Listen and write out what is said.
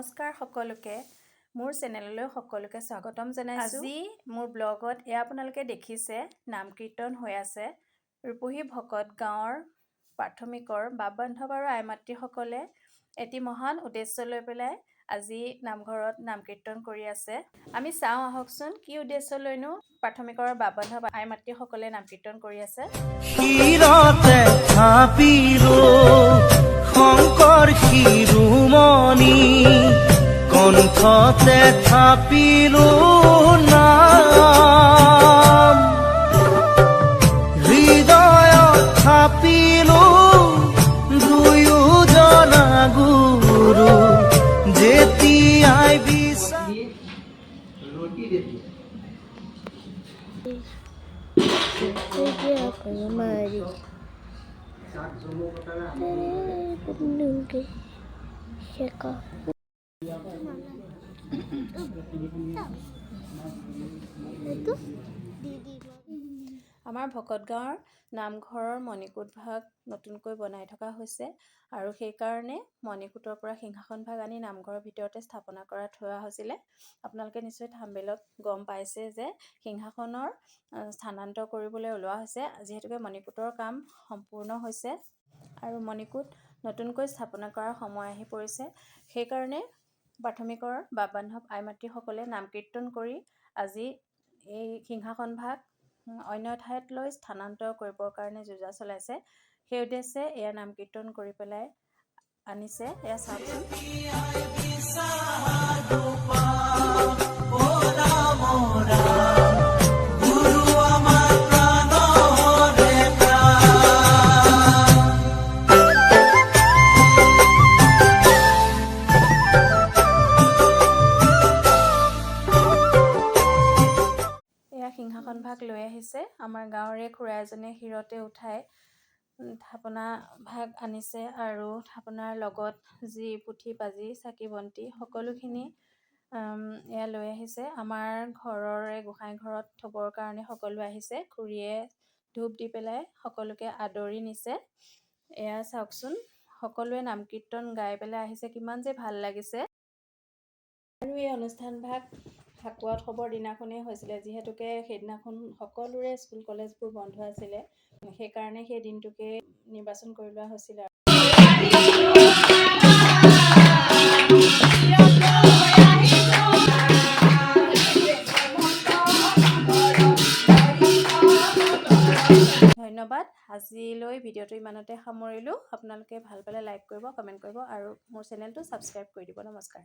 নমস্কাৰ সকলোকে মোৰ চেনেললৈ সকলোকে স্বাগতম জনাইছো। আজি মোৰ ব্লগত এয়া আপোনালোকে দেখিছে নাম কীৰ্তন হৈ আছে। ৰূপহী ভকত গাঁৱৰ প্ৰাথমিকৰ বাপ বান্ধৱ আৰু আই মাতৃসকলে এটি মহান উদ্দেশ্য লৈ পেলাই আজি নামঘৰত নাম কীৰ্তন কৰি আছে। আমি চাওঁ আহকচোন কি উদ্দেশ্য লৈনো প্ৰাথমিকৰ বাপ বান্ধৱ আই মাতৃসকলে নাম কীৰ্তন কৰি আছে। শিৰতে থাপিলো শংকৰ শিৰোমণি কণ্ঠতে থাপিলো নাম হৃদয়ত থাপিলো দুয়োজনা গুৰু যেতিয়াই বিচাৰ আমাৰ ভকত গাঁৱৰ নামঘৰৰ মণিকূট ভাগ নতুনকৈ বনাই থকা হৈছে আৰু সেইকাৰণে মণিকূটৰ পৰা সিংহাসন ভাগ আনি নামঘৰৰ ভিতৰতে স্থাপনা কৰা থোৱা হৈছিলে। আপোনালোকে নিশ্চয় থাম্বনেইলত গম পাইছে যে সিংহাসনৰ স্থানান্তৰ কৰিবলৈ ওলোৱা হৈছে, যিহেতুকে মণিকূটৰ কাম সম্পূৰ্ণ হৈছে আৰু মণিকূট নতুনকৈ স্থাপনা কৰাৰ সময় আহি পৰিছে। সেইকাৰণে প্ৰাথমিকৰ বাপ বান্ধৱ আই মাতৃসকলে নাম কীৰ্তন কৰি আজি এই সিংহাসন ভাগ অন্য ঠাইত লৈ স্থানান্তৰ কৰিবৰ কাৰণে যোজা চলাইছে। সেই উদ্দেশ্যে এয়া নাম কীৰ্তন কৰি পেলাই আনিছে। এয়া চাওকচোন। সিংহাসন ভাগ লৈ আহিছে আমাৰ গাঁৱৰে খুৰা এজনে শিৰতে উঠাই থাপনা ভাগ আনিছে আৰু থাপনাৰ লগত যি পুথি পাজি চাকি বন্তি সকলোখিনি এয়া লৈ আহিছে। আমাৰ ঘৰৰে গোসাঁই ঘৰত থবৰ কাৰণে সকলো আহিছে। খুৰীয়ে ধূপ দি পেলাই সকলোকে আদৰি নিছে। এয়া চাওকচোন, সকলোৱে নাম কীৰ্তন গাই পেলাই আহিছে, কিমান যে ভাল লাগিছে। আৰু এই অনুষ্ঠান ভাগ ফাকুৱা উৎসৱৰ দিনাখনেই হৈছিলে, যিহেতুকে সেইদিনাখন সকলোৰে স্কুল কলেজবোৰ বন্ধ আছিলে। সেইকাৰণে সেই দিনটোকে নিৰ্বাচন কৰি লোৱা হৈছিলে। ধন্যবাদ। আজিলৈ ভিডিঅ'টো ইমানতে সামৰিলোঁ। আপোনালোকে ভাল পালে লাইক কৰিব, কমেণ্ট কৰিব আৰু মোৰ চেনেলটো ছাবস্ক্ৰাইব কৰি দিব। নমস্কাৰ।